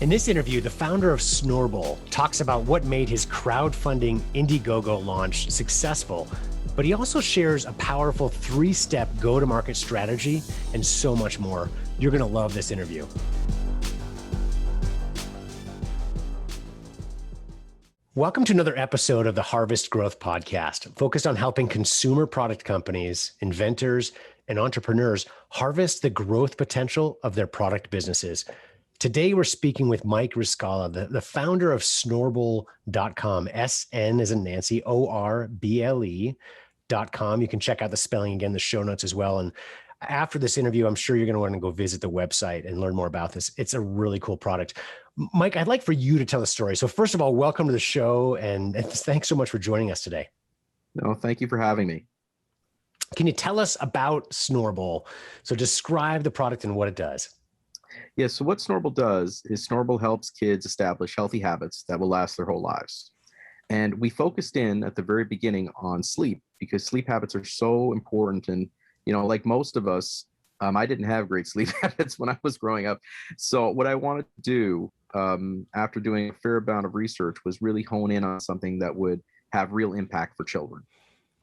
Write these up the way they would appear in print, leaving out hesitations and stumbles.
In this interview, the founder of Snorble talks about what made his crowdfunding IndieGoGo launch successful, but he also shares a powerful 3-step go-to-market strategy and so much more. You're going to love this interview. Welcome to another episode of the Harvest Growth Podcast, focused on helping consumer product companies, inventors, and entrepreneurs harvest the growth potential of their product businesses. Today, we're speaking with Mike Rizkalla, the founder of Snorble.com, SN as in Nancy, ORBLE.com. You can check out the spelling again, the show notes as well. And after this interview, I'm sure you're going to want to go visit the website and learn more about this. It's a really cool product. Mike, I'd like for you to tell the story. So first of all, welcome to the show, and thanks so much for joining us today. No, thank you for having me. Can you tell us about Snorble? So describe the product and what it does. Yeah, so what Snorble does is Snorble helps kids establish healthy habits that will last their whole lives. And we focused in at the very beginning on sleep because sleep habits are so important. And, like most of us, I didn't have great sleep habits when I was growing up. So what I wanted to do after doing a fair amount of research was really hone in on something that would have real impact for children.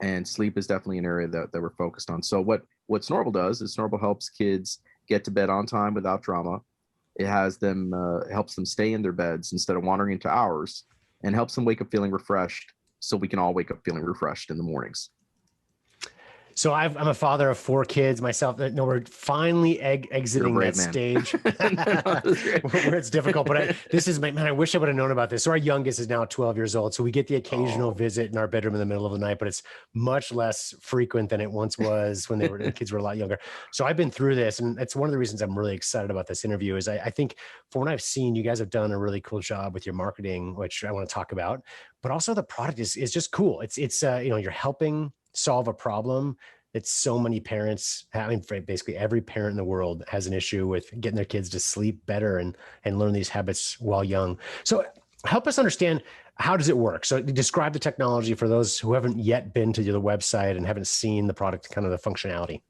And sleep is definitely an area that we're focused on. So what Snorble does is Snorble helps kids get to bed on time without drama. It has them helps them stay in their beds instead of wandering into ours, and helps them wake up feeling refreshed, so we can all wake up feeling refreshed in the mornings. So I'm a father of 4 kids myself. No, we're finally exiting that stage where it's difficult. But I wish I would have known about this. So our youngest is now 12 years old. So we get the occasional visit in our bedroom in the middle of the night, but it's much less frequent than it once was when the kids were a lot younger. So I've been through this, and it's one of the reasons I'm really excited about this interview. Is I think from what I've seen, you guys have done a really cool job with your marketing, which I want to talk about. But also the product is just cool. It's you're helping solve a problem that so many parents have. I mean, basically every parent in the world has an issue with getting their kids to sleep better and learn these habits while young. So help us understand, how does it work? So describe the technology for those who haven't yet been to the website and haven't seen the product, kind of the functionality.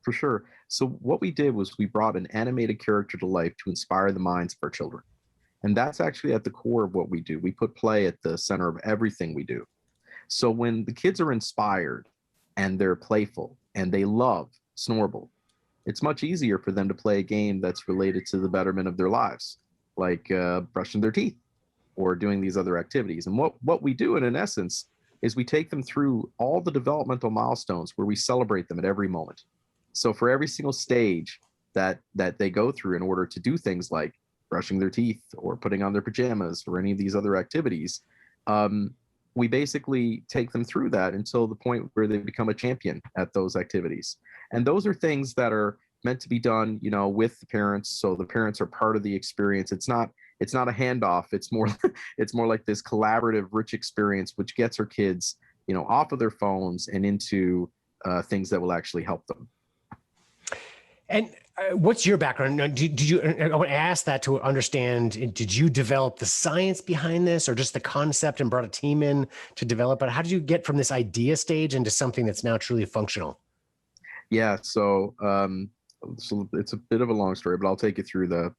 For sure. So what we did was we brought an animated character to life to inspire the minds of our children. And that's actually at the core of what we do. We put play at the center of everything we do. So when the kids are inspired and they're playful and they love Snorble, it's much easier for them to play a game that's related to the betterment of their lives, like brushing their teeth or doing these other activities. And what we do in essence is we take them through all the developmental milestones where we celebrate them at every moment. So for every single stage that they go through in order to do things like brushing their teeth or putting on their pajamas or any of these other activities, we basically take them through that until the point where they become a champion at those activities. And those are things that are meant to be done, with the parents. So the parents are part of the experience. It's not a handoff. It's more like this collaborative, rich experience, which gets our kids, off of their phones and into things that will actually help them. And what's your background? Did you? I would ask that to understand. Did you develop the science behind this, or just the concept and brought a team in to develop it? How did you get from this idea stage into something that's now truly functional? Yeah, so it's a bit of a long story, but I'll take you through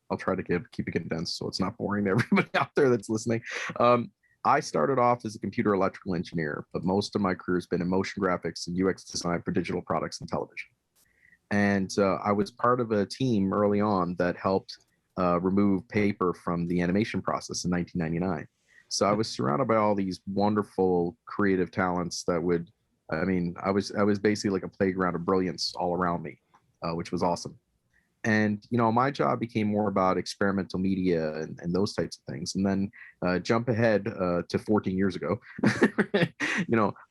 I'll try to keep it condensed so it's not boring to everybody out there that's listening. I started off as a computer electrical engineer, but most of my career has been in motion graphics and UX design for digital products and television. And I was part of a team early on that helped remove paper from the animation process in 1999. So I was surrounded by all these wonderful creative talents that I was basically like a playground of brilliance all around me, which was awesome. And, my job became more about experimental media and those types of things. And then jump ahead to 14 years ago,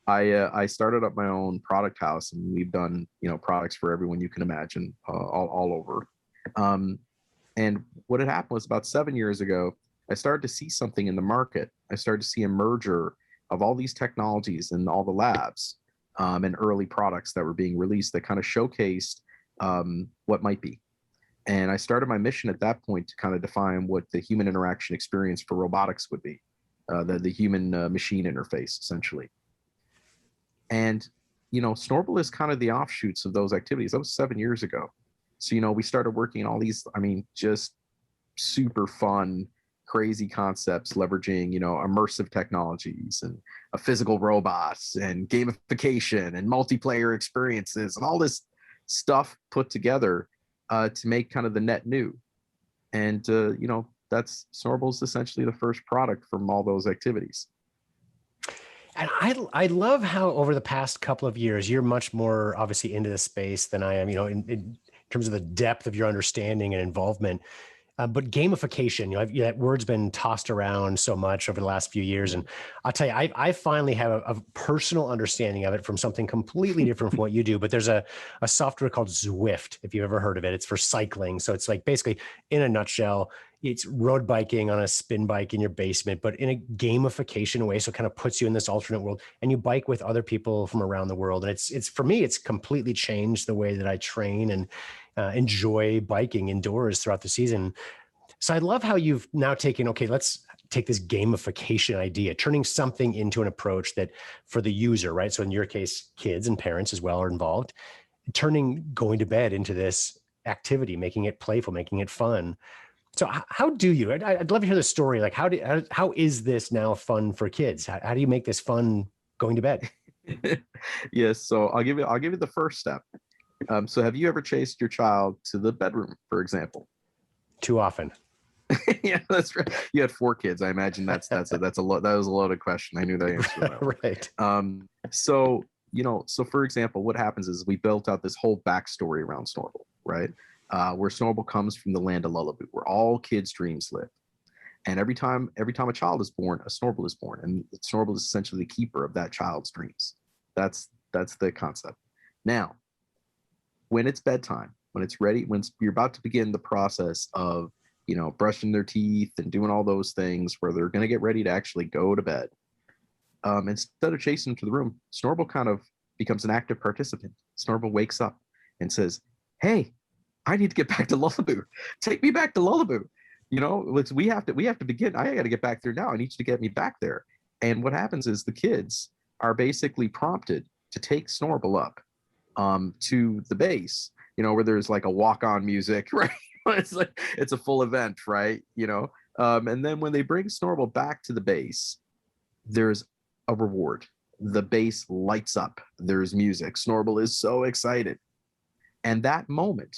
I started up my own product house, and we've done, products for everyone you can imagine all over. And what had happened was about 7 years ago, I started to see something in the market. I started to see a merger of all these technologies in all the labs and early products that were being released that kind of showcased what might be. And I started my mission at that point to kind of define what the human interaction experience for robotics would be, the human machine interface, essentially. And, Snorble is kind of the offshoots of those activities. That was 7 years ago. So, we started working on all these, just super fun, crazy concepts leveraging, immersive technologies and physical robots and gamification and multiplayer experiences and all this stuff put together to make kind of the net new. And, that's Snorble's essentially the first product from all those activities. And I love how over the past couple of years, you're much more obviously into the space than I am, in terms of the depth of your understanding and involvement. But gamification, that word's been tossed around so much over the last few years. And I'll tell you, I finally have a personal understanding of it from something completely different from what you do. But there's a software called Zwift, if you've ever heard of it. It's for cycling. So it's like basically, in a nutshell, it's road biking on a spin bike in your basement, but in a gamification way. So it kind of puts you in this alternate world and you bike with other people from around the world. And it's for me, it's completely changed the way that I train and enjoy biking indoors throughout the season. So I love how you've now taken, okay, let's take this gamification idea, turning something into an approach that for the user, right? So in your case, kids and parents as well are involved, turning going to bed into this activity, making it playful, making it fun. So how do you, I'd love to hear the story. Like how is this now fun for kids? How do you make this fun going to bed? Yes. So I'll give you the first step. So have you ever chased your child to the bedroom, for example? Too often. Yeah, that's right. You had 4 kids. I imagine that was a loaded question. I knew the answer to that one. Right. So for example, what happens is we built out this whole backstory around Snorble, right? Where Snorble comes from the land of Lullaby, where all kids' dreams live. And every time a child is born, a Snorble is born, and Snorble is essentially the keeper of that child's dreams. That's the concept. Now, when it's bedtime, when it's ready, when you're about to begin the process of, brushing their teeth and doing all those things where they're going to get ready to actually go to bed, instead of chasing them to the room, Snorble kind of becomes an active participant. Snorble wakes up and says, "Hey, I need to get back to Lullaby. Take me back to Lullaby. We have to begin. I got to get back there now. I need you to get me back there." And what happens is the kids are basically prompted to take Snorble up to the base, where there's like a walk-on music, right? it's a full event, right? And then when they bring Snorble back to the base, there's a reward. The base lights up. There's music. Snorble is so excited. And that moment,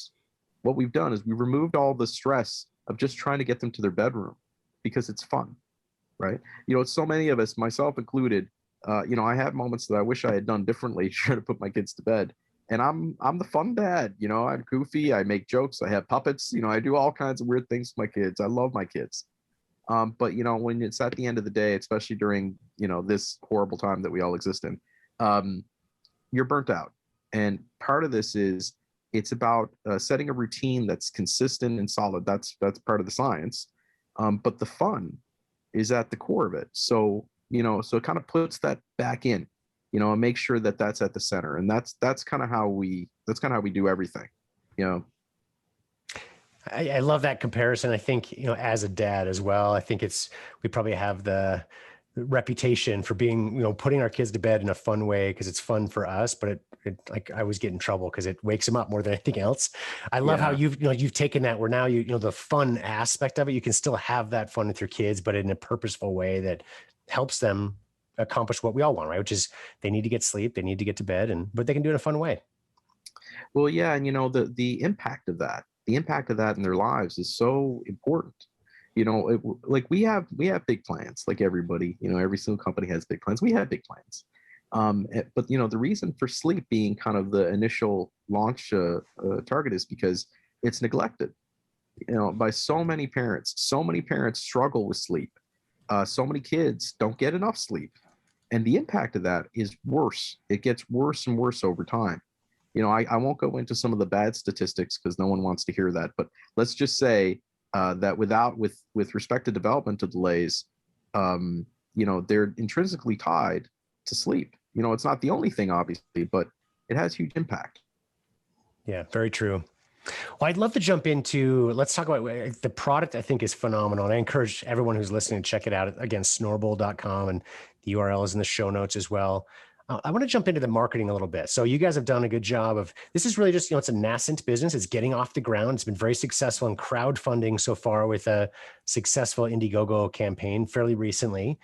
what we've done is we removed all the stress of just trying to get them to their bedroom because it's fun, right? So many of us, myself included, I have moments that I wish I had done differently trying to put my kids to bed. And I'm the fun dad, I'm goofy. I make jokes. I have puppets. I do all kinds of weird things with my kids. I love my kids. But when it's at the end of the day, especially during, this horrible time that we all exist in, you're burnt out. And part of this is it's about setting a routine that's consistent and solid. That's part of the science. But the fun is at the core of it. So, so it kind of puts that back in, and make sure that that's at the center. And that's kind of how we do everything, I love that comparison. I think, as a dad as well, I think we probably have the reputation for being, putting our kids to bed in a fun way because it's fun for us, but it like I always get in trouble because it wakes them up more than anything else. I love how you've taken that where now the fun aspect of it, you can still have that fun with your kids, but in a purposeful way that helps them accomplish what we all want, right? Which is they need to get sleep, they need to get to bed, but they can do it in a fun way. Well, yeah. And the impact of that in their lives is so important. Like we have big plans, like everybody, every single company has big plans. We have big plans. But the reason for sleep being kind of the initial launch target is because it's neglected, by so many parents. So many parents struggle with sleep. So many kids don't get enough sleep. And the impact of that is worse. It gets worse and worse over time. I won't go into some of the bad statistics because no one wants to hear that. But let's just say that with respect to developmental delays, they're intrinsically tied to sleep. It's not the only thing, obviously, but it has huge impact. Yeah, very true. Well, I'd love to jump into, let's talk about the product. I think is phenomenal. And I encourage everyone who's listening to check it out. Again, snorble.com, and the URL is in the show notes as well. I want to jump into the marketing a little bit. So you guys have done a good job of, this is really just, it's a nascent business. It's getting off the ground. It's been very successful in crowdfunding so far with a successful IndieGoGo campaign fairly recently.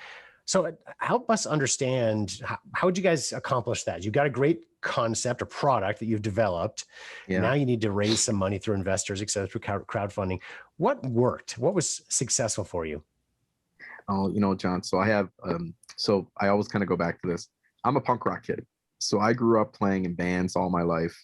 So help us understand, how would you guys accomplish that? You've got a great concept or product that you've developed. Yeah. Now you need to raise some money through investors, et cetera, through crowdfunding. What worked? What was successful for you? Oh, John, so I have, so I always kind of go back to this. I'm a punk rock kid. So I grew up playing in bands all my life.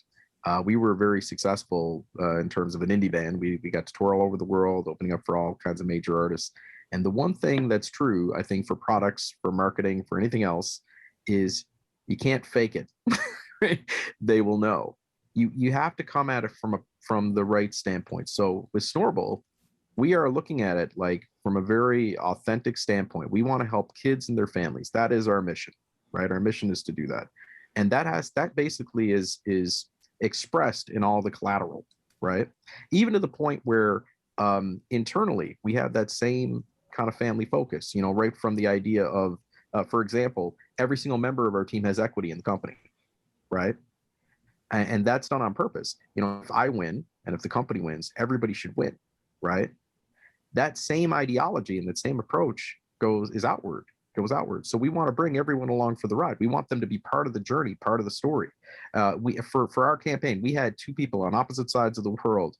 We were very successful in terms of an indie band. We got to tour all over the world, opening up for all kinds of major artists. And the one thing that's true, I think, for products, for marketing, for anything else, is you can't fake it. They will know. You have to come at it from the right standpoint. So with Snorble, we are looking at it like from a very authentic standpoint. We want to help kids and their families. That is our mission, right? Our mission is to do that. And that basically is expressed in all the collateral, right? Even to the point where internally we have that same kind of family focus, right from the idea of, for example, every single member of our team has equity in the company, right? And that's done on purpose. If I win and if the company wins, everybody should win, right? That same ideology and that same approach goes outward. So we want to bring everyone along for the ride. We want them to be part of the journey, part of the story. For our campaign, we had 2 people on opposite sides of the world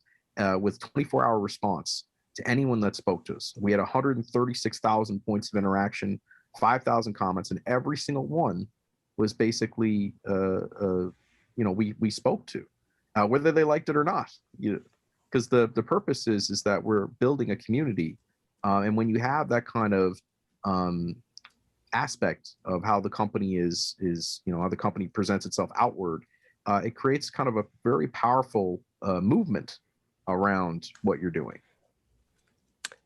with 24-hour response to anyone that spoke to us. We had 136,000 points of interaction, 5,000 comments, and every single one was basically, we spoke to, whether they liked it or not. Because the purpose is that we're building a community, and when you have that kind of aspect of how the company is how the company presents itself outward, it creates kind of a very powerful movement around what you're doing.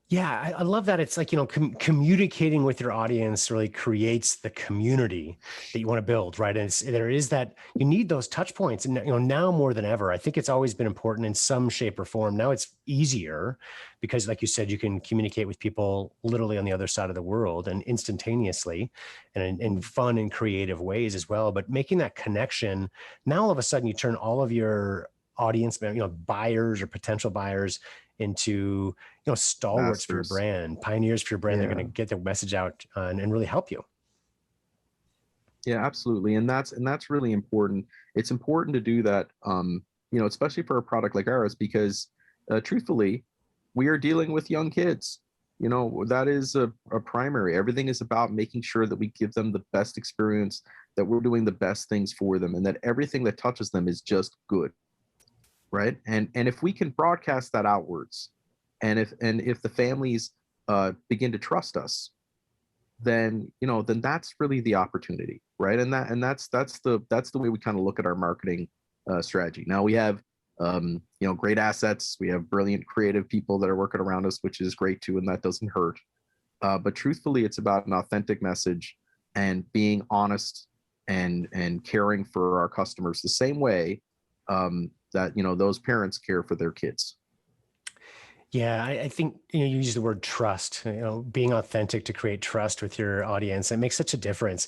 Yeah, I love that. It's like, communicating with your audience really creates the community that you want to build, right? And there is that, you need those touch points. And, now more than ever, I think it's always been important in some shape or form. Now it's easier because, like you said, you can communicate with people literally on the other side of the world and instantaneously and in fun and creative ways as well. But making that connection, now all of a sudden you turn all of your audience, buyers or potential buyers into, stalwarts for your brand, pioneers for your brand. Yeah. They're going to get their message out and really help you. Yeah, absolutely. And that's really important. It's important to do that, especially for a product like ours, because truthfully, we are dealing with young kids. That is a primary. Everything is about making sure that we give them the best experience, that we're doing the best things for them, and that everything that touches them is just good. Right. And if we can broadcast that outwards, and if the families begin to trust us, then that's really the opportunity. Right. And that's the way we kind of look at our marketing strategy. Now we have great assets. We have brilliant creative people that are working around us, which is great too, and that doesn't hurt. But truthfully, it's about an authentic message and being honest and caring for our customers the same way that those parents care for their kids. Yeah, I think you use the word trust, being authentic to create trust with your audience. It makes such a difference.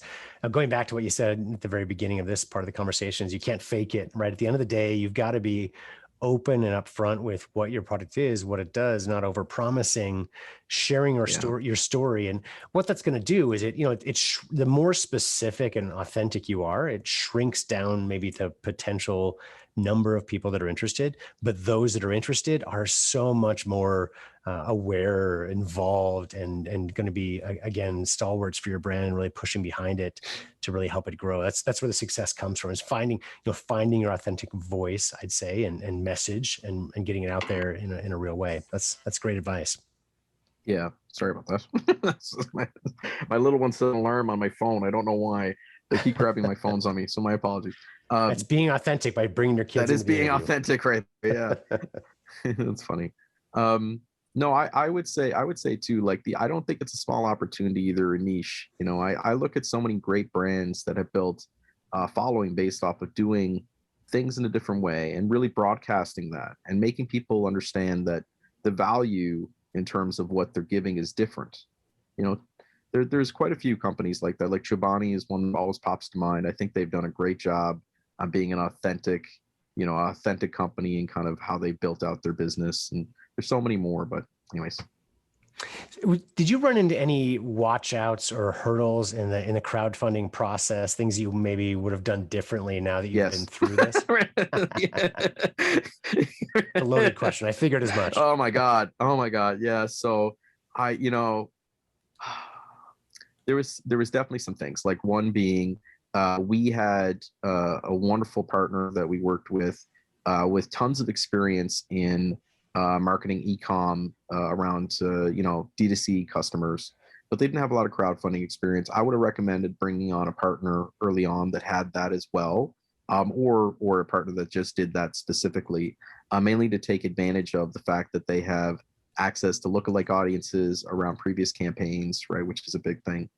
Going back to what you said at the very beginning of this part of the conversation, is you can't fake it, right? At the end of the day, you've got to be open and upfront with what your product is, what it does, not over promising, sharing your story. And what that's going to do is the more specific and authentic you are, it shrinks down maybe the potential number of people that are interested, but those that are interested are so much more aware, involved, and going to be, again, stalwarts for your brand and really pushing behind it to really help it grow. That's where the success comes from, is finding your authentic voice, I'd say, and message and getting it out there in a real way. That's great advice. Yeah, sorry about that. My little one set an alarm on my phone. I don't know why. They keep grabbing my phones on me, so my apologies. That's being authentic by bringing your kids. That is being authentic, right? Yeah, that's funny. No, I would say too, I don't think it's a small opportunity either, a niche. I look at so many great brands that have built following based off of doing things in a different way and really broadcasting that and making people understand that the value in terms of what they're giving is different. there's quite a few companies like that. Like Chobani is one that always pops to mind. I think they've done a great job on being an authentic company and kind of how they built out their business. And there's so many more, but anyways. Did you run into any watchouts or hurdles in the crowdfunding process, things you maybe would have done differently now that you've been through this? A loaded question. I figured as much. Oh my God. Yeah. So there was definitely some things, like one being, we had a wonderful partner that we worked with tons of experience in marketing e-com around D2C customers, but they didn't have a lot of crowdfunding experience. I would have recommended bringing on a partner early on that had that as well, or a partner that just did that specifically, mainly to take advantage of the fact that they have access to lookalike audiences around previous campaigns, right, which is a big thing.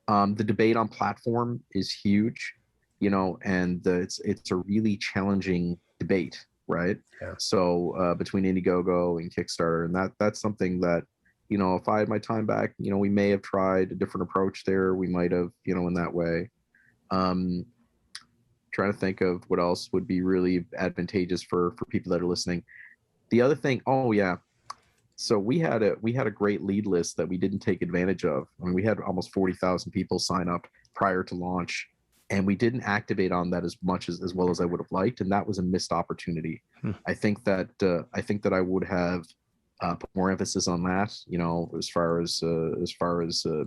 The debate on platform is huge, and it's a really challenging debate, right? Yeah. So between IndieGoGo and Kickstarter, and that's something that, if I had my time back, we may have tried a different approach there. We might have, in that way. Trying to think of what else would be really advantageous for people that are listening. The other thing, so we had a great lead list that we didn't take advantage of. I mean, we had almost 40,000 people sign up prior to launch, and we didn't activate on that as much as well as I would have liked, and that was a missed opportunity. I think that I would have put more emphasis on that, as far as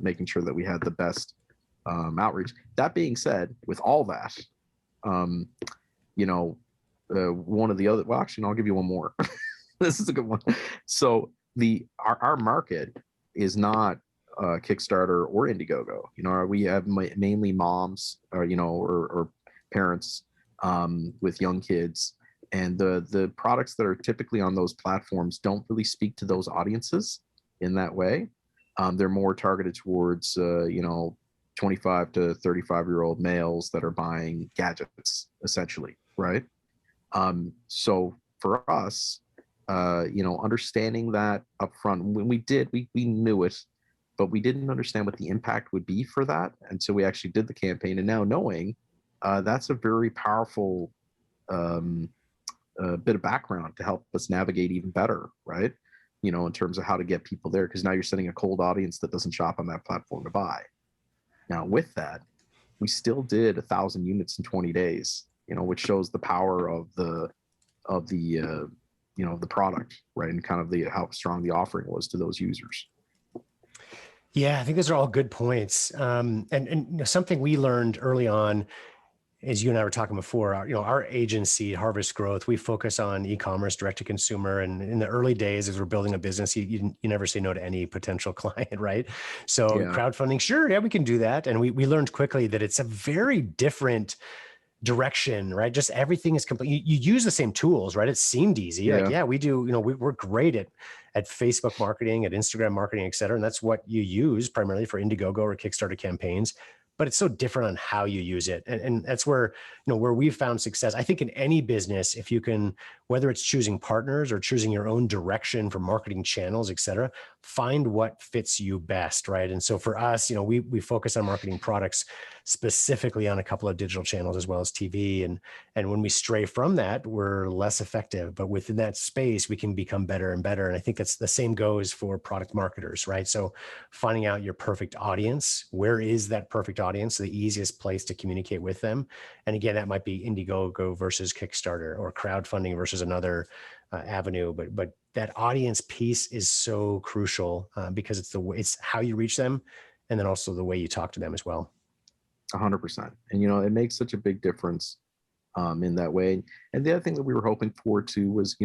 making sure that we had the best outreach. That being said, with all that, one of the other, well, actually, I'll give you one more. This is a good one. So our market is not Kickstarter or IndieGoGo. We have mainly moms or parents with young kids, and the products that are typically on those platforms don't really speak to those audiences in that way. They're more targeted towards 25 to 35-year-old males that are buying gadgets, essentially, right? So for us, understanding that upfront, when we knew it, but we didn't understand what the impact would be for that until we actually did the campaign. And now knowing, that's a very powerful bit of background to help us navigate even better, right? In terms of how to get people there, because now you're setting a cold audience that doesn't shop on that platform to buy. Now with that, we still did 1,000 units in 20 days, which shows the power of the product, right? And kind of how strong the offering was to those users. Yeah, I think those are all good points. And something we learned early on, as you and I were talking before, our agency, Harvest Growth, we focus on e-commerce, direct to consumer. And in the early days, as we're building a business, you never say no to any potential client, right? So crowdfunding, sure, yeah, we can do that. And we learned quickly that it's a very different direction, right? Just everything is complete. You use the same tools, right? It seemed easy. Yeah. We do, we're great at Facebook marketing, at Instagram marketing, et cetera. And that's what you use primarily for IndieGoGo or Kickstarter campaigns. But it's so different on how you use it. And that's where, where we've found success. I think in any business, if you can, whether it's choosing partners or choosing your own direction for marketing channels, et cetera, find what fits you best, right? And so for us, we focus on marketing products specifically on a couple of digital channels as well as TV. And when we stray from that, we're less effective. But within that space, we can become better and better. And I think that's the same goes for product marketers, right? So finding out your perfect audience, where is that perfect audience, the easiest place to communicate with them. And again, that might be IndieGoGo versus Kickstarter or crowdfunding versus another avenue. But that audience piece is so crucial because it's how you reach them, and then also the way you talk to them as well. 100%. And, it makes such a big difference in that way. And the other thing that we were hoping for too was,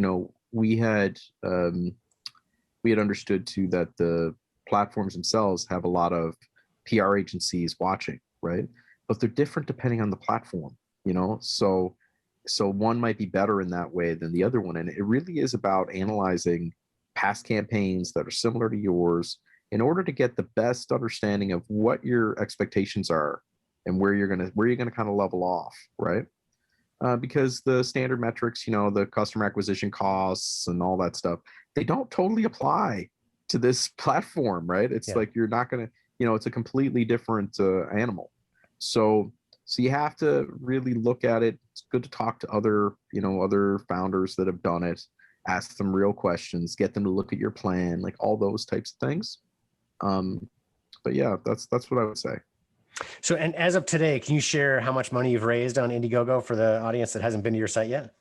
we had understood too that the platforms themselves have a lot of PR agencies watching, right? But they're different depending on the platform, so one might be better in that way than the other one. And it really is about analyzing past campaigns that are similar to yours in order to get the best understanding of what your expectations are and where you're gonna kind of level off, right? Because the standard metrics, the customer acquisition costs and all that stuff, they don't totally apply to this platform, right? It's like you're not gonna, it's a completely different animal. So you have to really look at it. It's good to talk to other founders that have done it, ask them real questions, get them to look at your plan, like all those types of things. But yeah, that's what I would say. So, and as of today, can you share how much money you've raised on IndieGoGo for the audience that hasn't been to your site yet?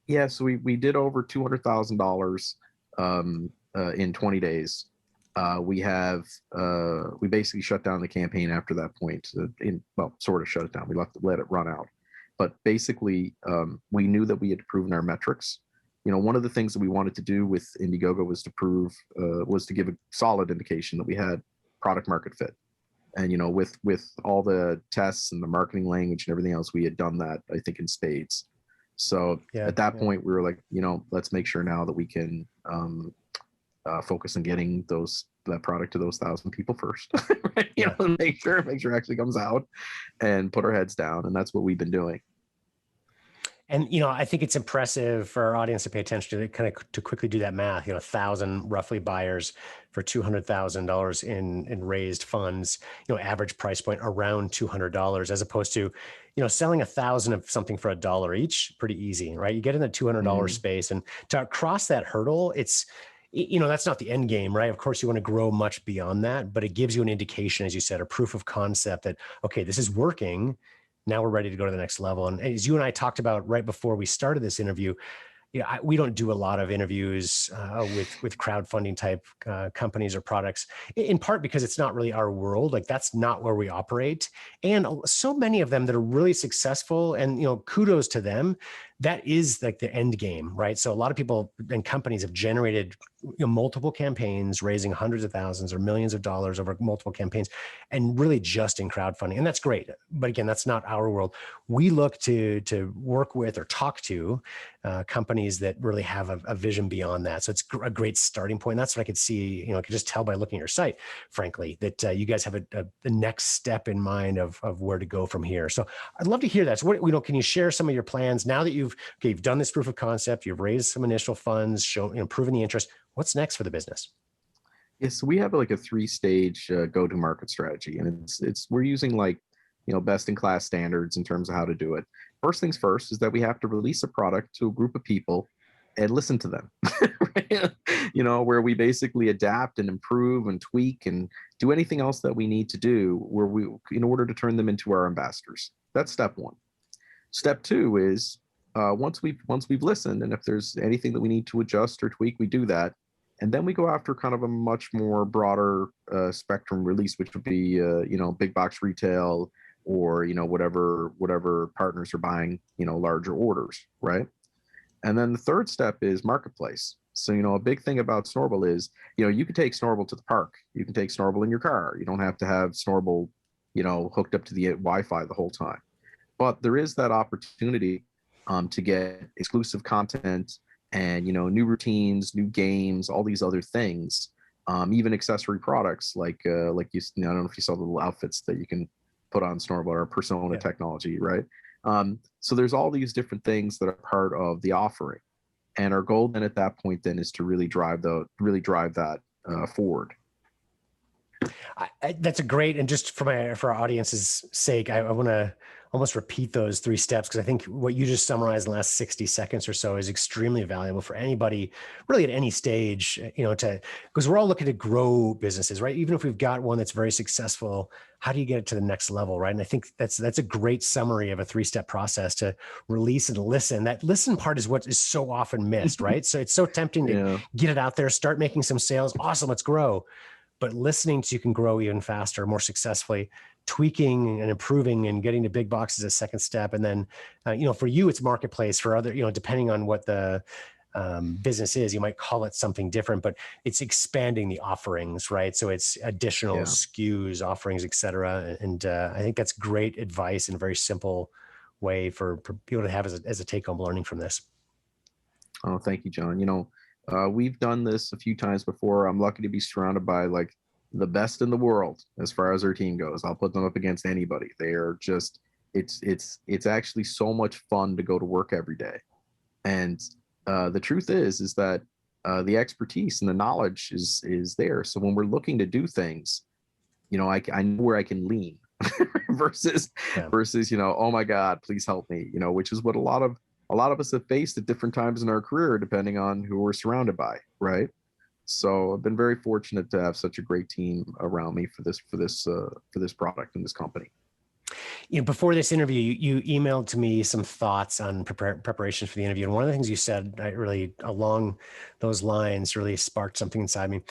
Yeah, so we did over $200,000 in 20 days. We basically shut down the campaign after that point. Sort of shut it down. We let it run out. But basically, we knew that we had proven our metrics. One of the things that we wanted to do with IndieGoGo was to give a solid indication that we had product market fit. And with all the tests and the marketing language and everything else, we had done that, I think, in spades. So at that point, we were like, let's make sure now that we can focus on getting that product to those 1,000 people first. Right? Make sure it actually comes out, and put our heads down. And that's what we've been doing. And, I think it's impressive for our audience to pay attention to kind of to quickly do that math, 1,000 roughly buyers for $200,000 in raised funds, average price point around $200, as opposed to, selling 1,000 of something for $1 each, pretty easy, right? You get in the $200 space, and to cross that hurdle, it's, that's not the end game, right? Of course, you want to grow much beyond that, but it gives you an indication, as you said, a proof of concept that, okay, this is working. Now we're ready to go to the next level. And as you and I talked about right before we started this interview, we don't do a lot of interviews with crowdfunding type companies or products, in part because it's not really our world. Like, that's not where we operate. And so many of them that are really successful, and kudos to them, that is like the end game, right? So a lot of people and companies have generated multiple campaigns, raising hundreds of thousands or millions of dollars over multiple campaigns, and really just in crowdfunding. And that's great. But again, that's not our world. We look to work with or talk to companies that really have a vision beyond that. So it's a great starting point. That's what I could see, I could just tell by looking at your site, frankly, that you guys have the next step in mind of where to go from here. So I'd love to hear that. So what, can you share some of your plans now that you've done this proof of concept, you've raised some initial funds, proven the interest. What's next for the business? Yes, we have like a 3-stage go-to-market strategy, and we're using best in class standards in terms of how to do it. First things first is that we have to release a product to a group of people and listen to them, right? Where we basically adapt and improve and tweak and do anything else that we need to do in order to turn them into our ambassadors. That's step one. Step two is once we've listened, and if there's anything that we need to adjust or tweak, we do that. And then we go after kind of a much more broader spectrum release, which would be, big box retail, or, whatever partners are buying, larger orders, right? And then the third step is marketplace. So, a big thing about Snorble is, you can take Snorble to the park. You can take Snorble in your car. You don't have to have Snorble, hooked up to the Wi-Fi the whole time. But there is that opportunity to get exclusive content and, new routines, new games, all these other things, even accessory products like I don't know if you saw the little outfits that you can put on Snorble, or persona technology, right? So there's all these different things that are part of the offering, and our goal then at that point then is to really drive that forward. That's a great, and just for our audience's sake, I want to almost repeat those 3 steps, because I think what you just summarized in the last 60 seconds or so is extremely valuable for anybody really at any stage, because we're all looking to grow businesses, right? Even if we've got one that's very successful, how do you get it to the next level, right? And I think that's a great summary of a 3-step process to release and listen. That listen part is what is so often missed, right? So it's so tempting to get it out there, start making some sales. Awesome, let's grow. But listening so you can grow even faster, more successfully, tweaking and improving and getting to big boxes a second step. And then, for you, it's marketplace. For other, depending on what the business is, you might call it something different, but it's expanding the offerings, right? So it's additional SKUs, offerings, et cetera. And I think that's great advice and a very simple way for people to have as a take-home learning from this. Oh, thank you, John. We've done this a few times before. I'm lucky to be surrounded by the best in the world as far as our team goes. I'll put them up against anybody. They are just, it's actually so much fun to go to work every day. And the truth is that the expertise and the knowledge is there. So when we're looking to do things, I know where I can lean versus, oh my God, please help me, which is what a lot of us have faced at different times in our career, depending on who we're surrounded by. Right. So I've been very fortunate to have such a great team around me for this product and this company. Before this interview, you emailed to me some thoughts on preparation for the interview. And one of the things you said really along those lines really sparked something inside me.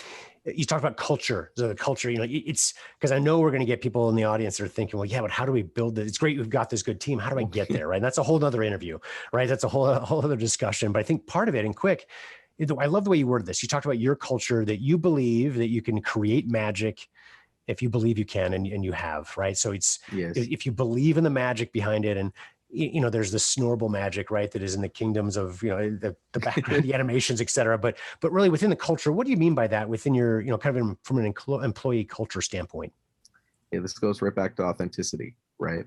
You talked about culture. So the culture, it's because I know we're going to get people in the audience that are thinking, well, yeah, but how do we build this? It's great. We've got this good team. How do I get there? Right. And that's a whole other interview, right? That's a whole other discussion. But I think part of it, and quick, I love the way you worded this. You talked about your culture, that you believe that you can create magic if you believe you can, and you have, right? So it's, if you believe in the magic behind it, and there's the Snorble magic, right? That is in the kingdoms of, the background, the animations, et cetera. But really within the culture, what do you mean by that within your, kind of from an employee culture standpoint? Yeah, this goes right back to authenticity, right?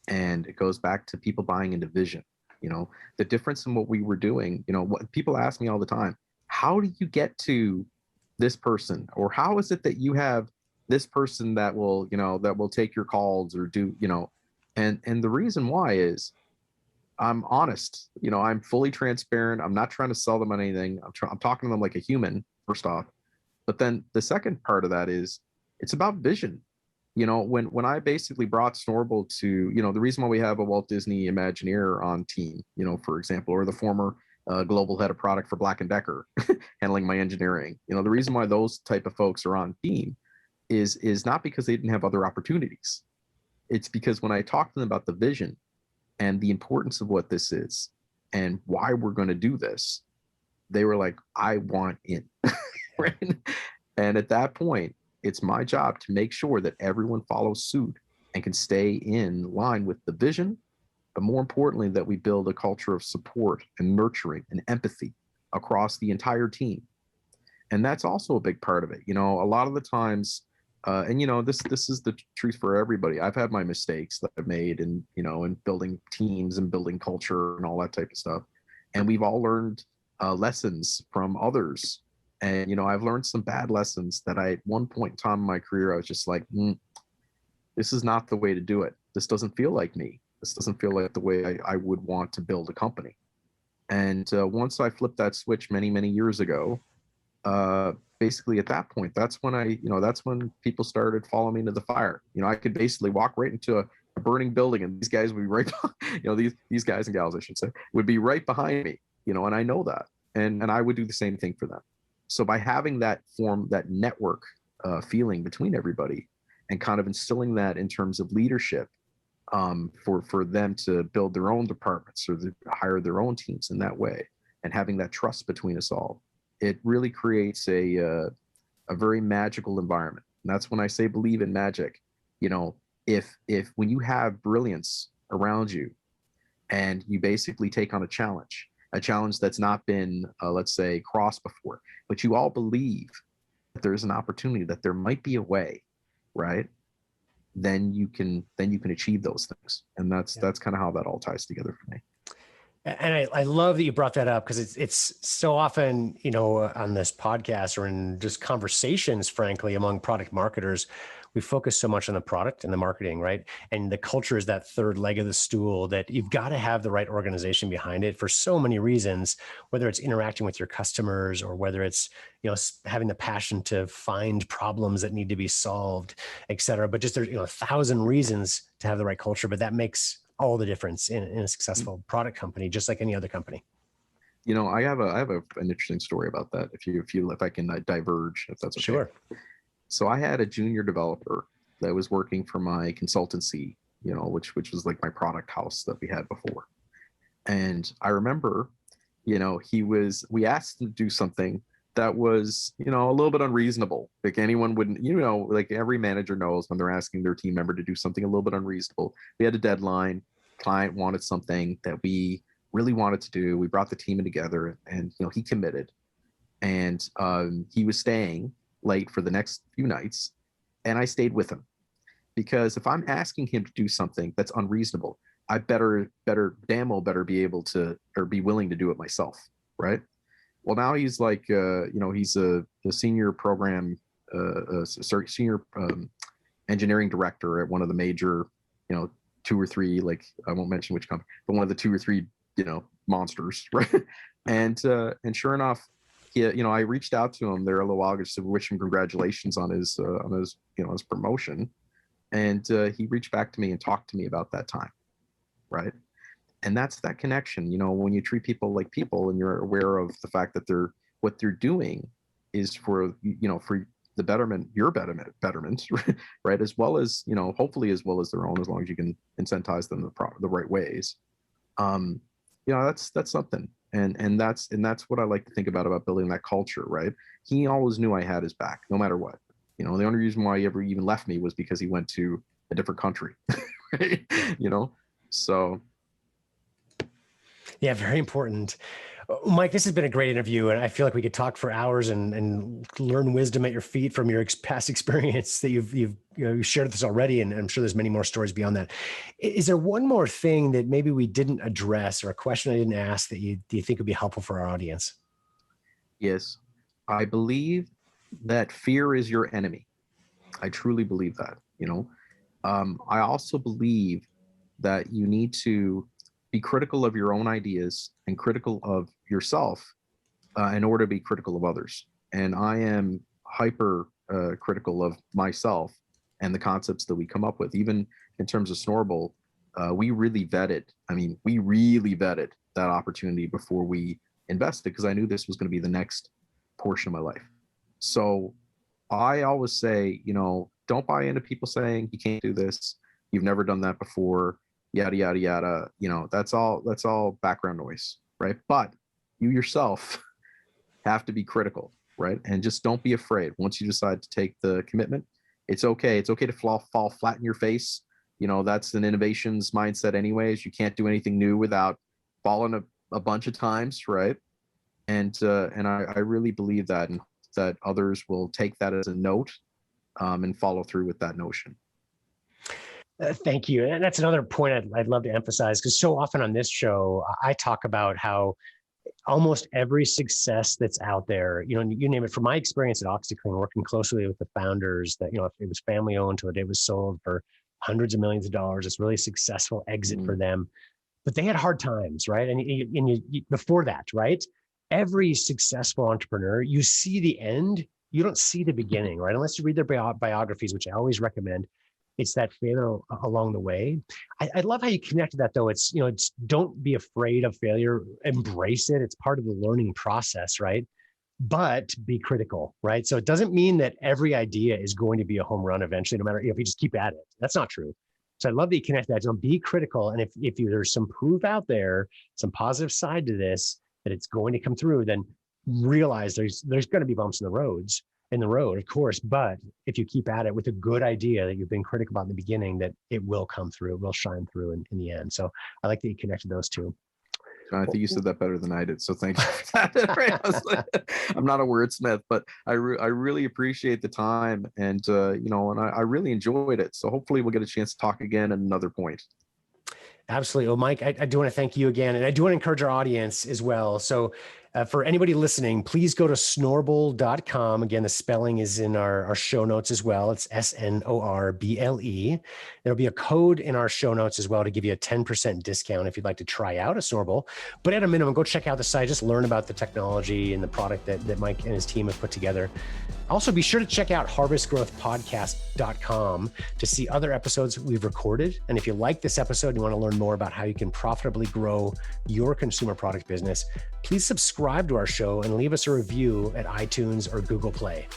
And it goes back to people buying into vision. The difference in what we were doing, what people ask me all the time, how do you get to this person? Or how is it that you have this person that will take your calls or do, and the reason why is I'm honest, I'm fully transparent. I'm not trying to sell them on anything. I'm talking to them like a human, first off. But then the second part of that is it's about vision. When I basically brought Snorble to, the reason why we have a Walt Disney Imagineer on team, for example, or the former global head of product for Black & Decker handling my engineering, the reason why those type of folks are on team is not because they didn't have other opportunities. It's because when I talked to them about the vision and the importance of what this is and why we're going to do this, they were like, I want in. Right? And at that point, it's my job to make sure that everyone follows suit and can stay in line with the vision, but more importantly, that we build a culture of support and nurturing and empathy across the entire team. And that's also a big part of it. A lot of the times, this is the truth for everybody. I've had my mistakes that I've made in building teams and building culture and all that type of stuff. And we've all learned lessons from others. And, I've learned some bad lessons that at one point in time in my career, I was just like, this is not the way to do it. This doesn't feel like me. This doesn't feel like the way I would want to build a company. And once I flipped that switch many, many years ago, basically at that point, that's when people started following me into the fire. I could basically walk right into a burning building and these guys would be right, these guys and gals, I should say, would be right behind me, and I know that. And I would do the same thing for them. So by having that network feeling between everybody and kind of instilling that in terms of leadership for them to build their own departments or hire their own teams in that way, and having that trust between us all, it really creates a very magical environment. And that's when I say believe in magic. If when you have brilliance around you and you basically take on a challenge that's not been, let's say, crossed before, but you all believe that there's an opportunity, that there might be a way, right? Then you can achieve those things. And that's kind of how that all ties together for me. And I love that you brought that up, because it's so often, on this podcast or in just conversations, frankly, among product marketers, we focus so much on the product and the marketing, right? And the culture is that third leg of the stool, that you've got to have the right organization behind it for so many reasons, whether it's interacting with your customers or whether it's, having the passion to find problems that need to be solved, et cetera. But just there's, 1,000 reasons to have the right culture, but that makes all the difference in a successful product company, just like any other company. I have an interesting story about that. If I can diverge, if that's okay. Sure. So I had a junior developer that was working for my consultancy, which was like my product house that we had before. And I remember, we asked him to do something that was, a little bit unreasonable. Like anyone wouldn't, like every manager knows when they're asking their team member to do something a little bit unreasonable. We had a deadline. Client wanted something that we really wanted to do. We brought the team in together, and he committed, and he was staying late for the next few nights, and I stayed with him, because if I'm asking him to do something that's unreasonable, I better be able to, or be willing to do it myself, right? Well, now he's like, he's a senior program, engineering director at one of the major, 2 or 3, like I won't mention which company, but one of the 2 or 3, monsters, right? And sure enough, I reached out to him there a little while ago to wish him congratulations on his his promotion, and he reached back to me and talked to me about that time, right? And that's that connection, when you treat people like people and you're aware of the fact that what they're doing is for for the betterment, your betterment, right? As well as, hopefully as well as their own, as long as you can incentivize them the right ways. That's something. And that's what I like to think about building that culture, right? He always knew I had his back, no matter what. The only reason why he ever even left me was because he went to a different country, right? So. Yeah, very important. Mike, this has been a great interview, and I feel like we could talk for hours and learn wisdom at your feet from your past experience that you've shared with us already, and I'm sure there's many more stories beyond that. Is there one more thing that maybe we didn't address, or a question I didn't ask that you think would be helpful for our audience? Yes, I believe that fear is your enemy. I truly believe that. I also believe that you need to be critical of your own ideas and critical of yourself in order to be critical of others. And I am hyper critical of myself and the concepts that we come up with. Even in terms of Snorble, we really vetted that opportunity before we invested, because I knew this was going to be the next portion of my life. So I always say, don't buy into people saying you can't do this, you've never done that before, yada yada yada. That's all background noise, right? But you yourself have to be critical, right? And just don't be afraid. Once you decide to take the commitment, it's okay to fall flat in your face. That's an innovations mindset anyways. You can't do anything new without falling a bunch of times, right? And I really believe that, and that others will take that as a note and follow through with that notion. Thank you. And that's another point I'd love to emphasize, because so often on this show, I talk about how almost every success that's out there, you name it, from my experience at OxyClean, working closely with the founders, that, if it was family owned till the day it was sold for hundreds of millions of dollars, it's really successful exit for them. But they had hard times, right? And you before that, right? Every successful entrepreneur, you see the end, you don't see the beginning, right? Unless you read their biographies, which I always recommend. It's that failure along the way. I love how you connected that, though. It's don't be afraid of failure, embrace it. It's part of the learning process, right? But be critical, right? So it doesn't mean that every idea is going to be a home run eventually, no matter if you just keep at it. That's not true. So I love that you connect that. Be critical, and if there's some proof out there, some positive side to this, that it's going to come through, then realize there's going to be bumps in the road, of course, but if you keep at it with a good idea that you've been critical about in the beginning, that it will come through, it will shine through in the end. So I like that you connected those two. I think you said that better than I did, so thank you for that. I'm not a wordsmith, but I really appreciate the time, and and I really enjoyed it. So hopefully we'll get a chance to talk again at another point. Absolutely. Well, Mike, I do want to thank you again. And I do want to encourage our audience as well. So for anybody listening, please go to snorble.com. Again, the spelling is in our show notes as well. It's SNORBLE. There'll be a code in our show notes as well to give you a 10% discount if you'd like to try out a Snorble. But at a minimum, go check out the site, just learn about the technology and the product that Mike and his team have put together. Also, be sure to check out harvestgrowthpodcast.com to see other episodes we've recorded. And if you like this episode and you want to learn more about how you can profitably grow your consumer product business, please subscribe to our show and leave us a review at iTunes or Google Play.